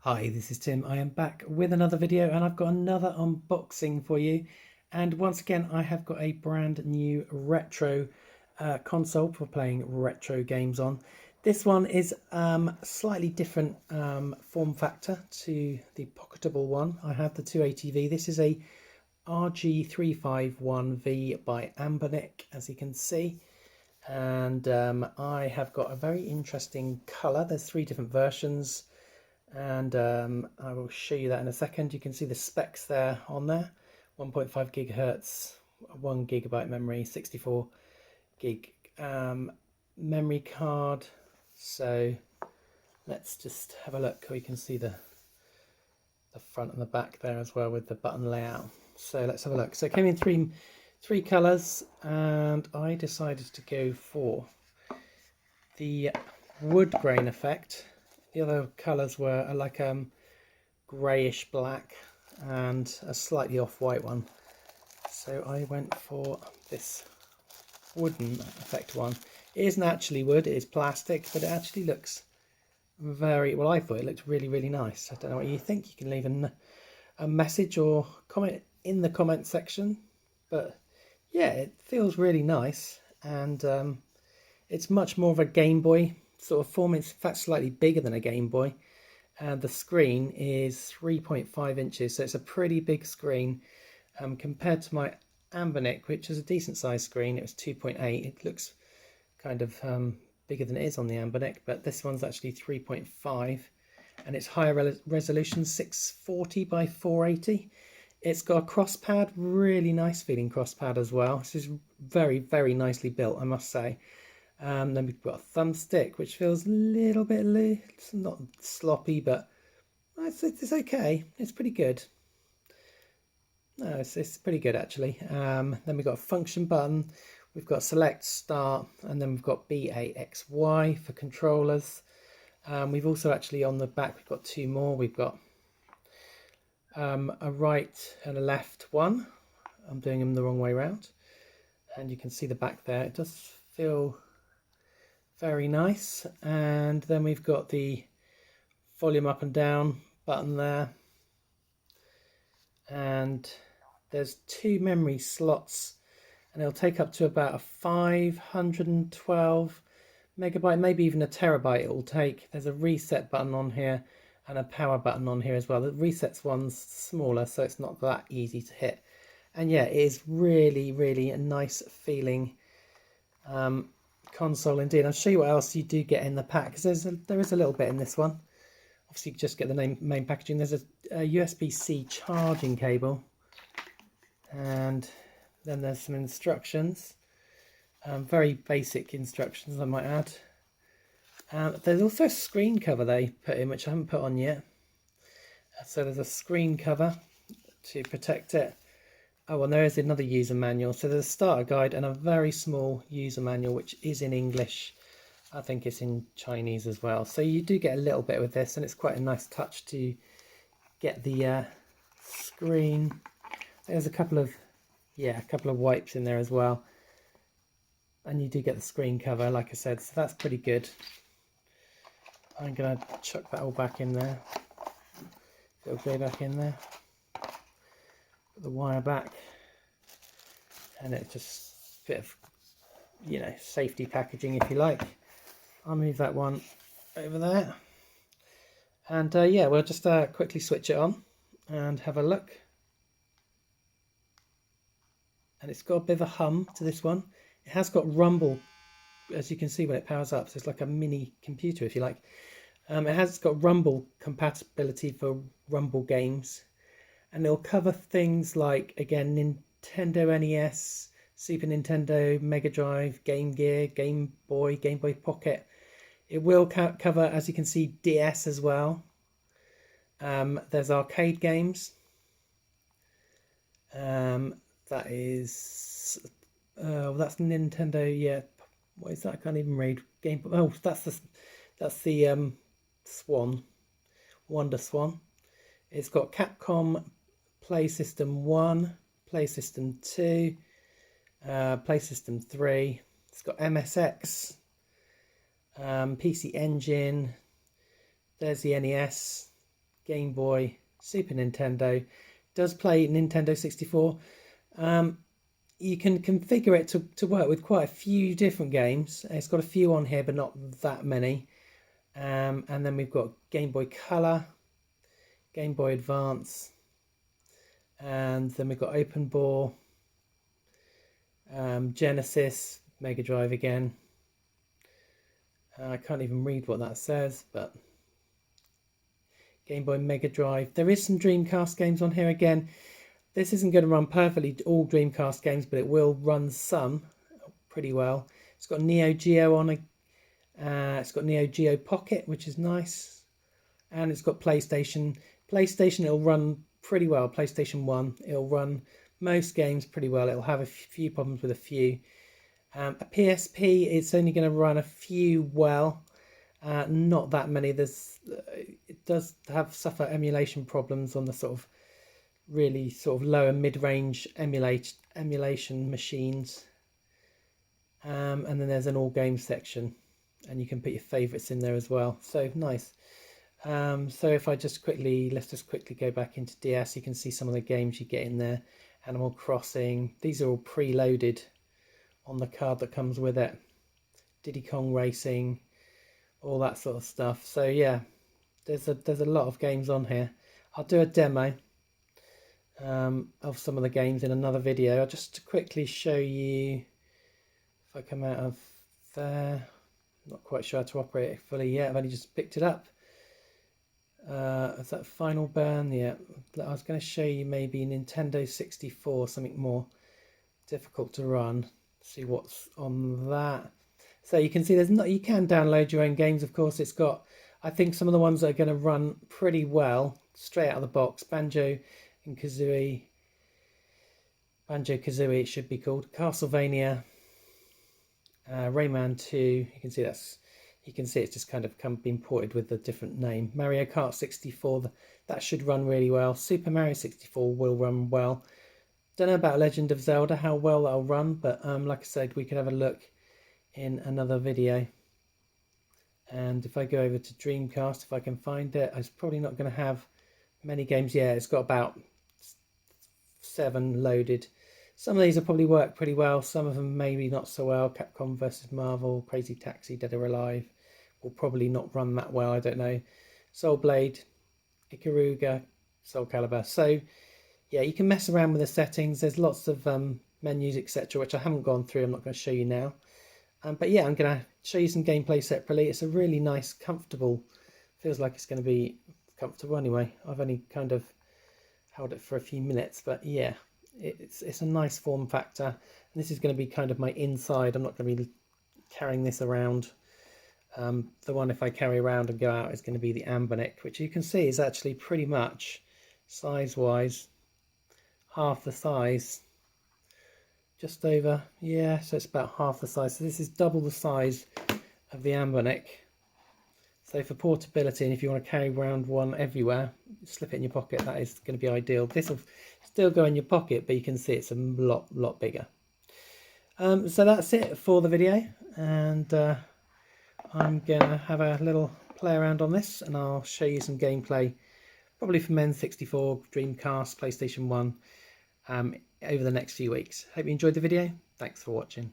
Hi, this is Tim. I am back with another video and I've got another unboxing for you. And once again, I have got a brand new retro console for playing retro games on. This one is slightly different form factor to the pocketable one. I have the 280V. This is a RG351V by Anbernic, as you can see. And I have got a very interesting colour. There's three different versions. And I will show you that in a second. You can see the specs there on there. 1.5 gigahertz, 1 gigabyte memory, 64 gig memory card. So let's just have a look. We can see the front and the back there as well with the button layout. So let's have a look. So it came in three colors, and I decided to go for the wood grain effect. The other colours were like greyish black and a slightly off-white one. So I went for this wooden effect one. It isn't actually wood, it is plastic, but it actually looks very, well, I thought it looked really, really nice. I don't know what you think. You can leave a message or comment in the comment section. But yeah, it feels really nice, and it's much more of a Game Boy sort of form. It's in fact slightly bigger than a Game Boy, and the screen is 3.5 inches, so it's a pretty big screen compared to my Anbernic, which is a decent sized screen. It was 2.8. It looks kind of bigger than it is on the Anbernic, but this one's actually 3.5, and it's higher resolution, 640 by 480. It's got a cross pad, really nice feeling cross pad as well. This is very, very nicely built, I must say. Then we've got a thumbstick, which feels a little bit loose. It's not sloppy, but it's okay. It's pretty good. No, it's pretty good actually. Then we've got a function button. We've got select, start, and then we've got BAXY for controllers. We've also actually on the back, we've got two more. We've got a right and a left one. I'm doing them the wrong way around. And you can see the back there. It does feel very nice. And then we've got the volume up and down button there, and there's two memory slots, and it'll take up to about a 512 megabyte, maybe even a terabyte it will take. There's a reset button on here and a power button on here as well. The resets one's smaller, so it's not that easy to hit. And yeah, it is really, really a nice feeling console indeed. I'll show you what else you do get in the pack, because there is a little bit in this one. Obviously, you just get the main packaging. There's a USB-C charging cable, and then there's some instructions, very basic instructions, I might add. There's also a screen cover they put in, which I haven't put on yet. So there's a screen cover to protect it. Oh, and there is another user manual. So there's a starter guide and a very small user manual, which is in English. I think it's in Chinese as well. So you do get a little bit with this, and it's quite a nice touch to get the screen. There's a couple of wipes in there as well. And you do get the screen cover, like I said, so that's pretty good. I'm going to chuck that all back in there. It'll go back in there. Put the wire back. And it's just a bit of, safety packaging, if you like. I'll move that one over there. And yeah, we'll just quickly switch it on and have a look. And it's got a bit of a hum to this one. It has got rumble, as you can see when it powers up. So it's like a mini computer, if you like. It has got rumble compatibility for rumble games. And it'll cover things like, again, Nintendo NES, Super Nintendo, Mega Drive, Game Gear, Game Boy Pocket. It will cover, as you can see, DS as well. There's arcade games. That is, that's Nintendo. Yeah, what is that? I can't even read. Game. Oh, that's the Swan, Wonder Swan. It's got Capcom Play System 1, Play System 2, Play System 3. It's got MSX, PC Engine. There's the NES, Game Boy, Super Nintendo. Does play Nintendo 64. You can configure it to work with quite a few different games. It's got a few on here, but not that many. And then we've got Game Boy Color, Game Boy Advance, and then we've got Open Ball, Genesis, Mega Drive again. I can't even read what that says, but Game Boy, Mega Drive. There is some Dreamcast games on here again. This isn't going to run perfectly all Dreamcast games, but it will run some pretty well. It's got Neo Geo on it. It's got Neo Geo Pocket, which is nice. And it's got PlayStation. PlayStation, it'll run pretty well. PlayStation 1, it'll run most games pretty well. It'll have a few problems with a few. A PSP, it's only going to run a few well. Not that many. It does suffer emulation problems on the sort of really sort of lower mid-range emulation machines. And then there's an all games section, and you can put your favorites in there as well. So nice. So if I just let's just quickly go back into DS. You can see some of the games you get in there. Animal Crossing. These are all preloaded on the card that comes with it. Diddy Kong Racing, all that sort of stuff. So yeah, there's a lot of games on here. I'll do a demo of some of the games in another video. I'll just quickly show you if I come out of there. I'm not quite sure how to operate it fully yet. I've only just picked it up. Is that Final Burn? Yeah. I was going to show you maybe Nintendo 64, something more difficult to run. See what's on that. So you can see you can download your own games, of course. It's got, I think, some of the ones that are going to run pretty well straight out of the box. Banjo-Kazooie, it should be called. Castlevania, Rayman 2. You can see it's just kind of been ported with a different name. Mario Kart 64, that should run really well. Super Mario 64 will run well. Don't know about Legend of Zelda, how well that'll run, but like I said, we could have a look in another video. And if I go over to Dreamcast, if I can find it, it's probably not going to have many games. Yeah, it's got about 7 loaded. Some of these will probably work pretty well, some of them maybe not so well. Capcom vs Marvel, Crazy Taxi, Dead or Alive will probably not run that well, I don't know. Soul Blade, Ikaruga, Soul Calibur. So yeah, you can mess around with the settings. There's lots of menus, etc., which I haven't gone through. I'm not going to show you now. But yeah, I'm going to show you some gameplay separately. It's a really nice, comfortable, feels like it's going to be comfortable anyway. I've only kind of held it for a few minutes, but yeah, it's a nice form factor. And this is going to be kind of my inside. I'm not going to be carrying this around. The one if I carry around and go out is going to be the Anbernic, which you can see is actually pretty much size-wise half the size. Just over, yeah, so it's about half the size. So this is double the size of the Anbernic. So for portability, and if you want to carry around one everywhere, slip it in your pocket, that is going to be ideal. This will still go in your pocket, but you can see it's a lot bigger. So that's it for the video, and I'm going to have a little play around on this, and I'll show you some gameplay, probably from N64, Dreamcast, PlayStation 1, over the next few weeks. Hope you enjoyed the video. Thanks for watching.